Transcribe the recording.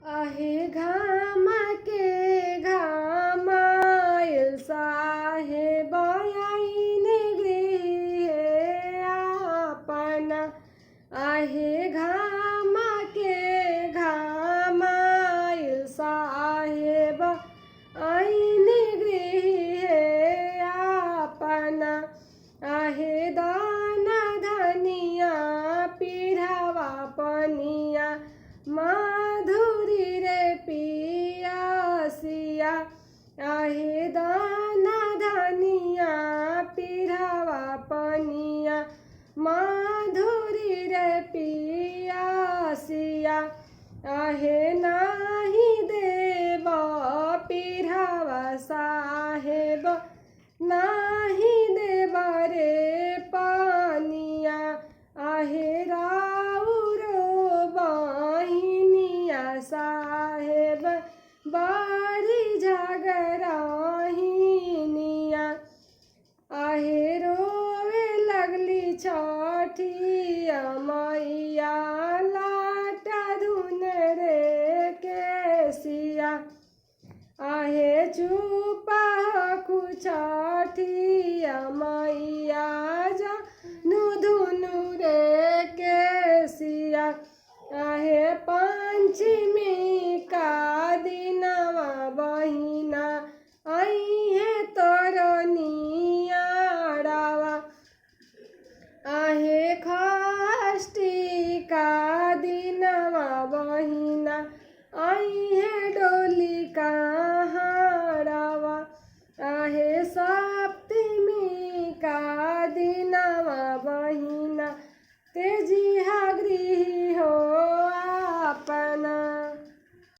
आहे घामा के घामायल साहेब आईने गृहे आपना। आहे घामा के घामायल साहेब आईने गृहे आपना। आहे दाना धनिया पिढ़ावा पनिया माधुरी रे पियासिया। आहे दाना धनिया पिढ़ावा पनिया माधुरी रे पियासिया। आहे नाही देव पिढ़ावा साहेब नाही देव रे पानिया। आहे राउरो बहिनिया साहेब बारी झगराहिनिया। आहे रोवे लगली छठिया मैया लाटा धुन रे केसिया। आहे चुपा छठिया मैया जानु धुनु रे केसिया। आहे पंचमी का दिनवा बहिना आई है तोरनियाड़ावा। आहे खष्टी का दिनवा बहिना आई है डोली का हाड़ावा। आहे सप्तमी का दिनवा बहिना तेजिहा गृह हो आपना।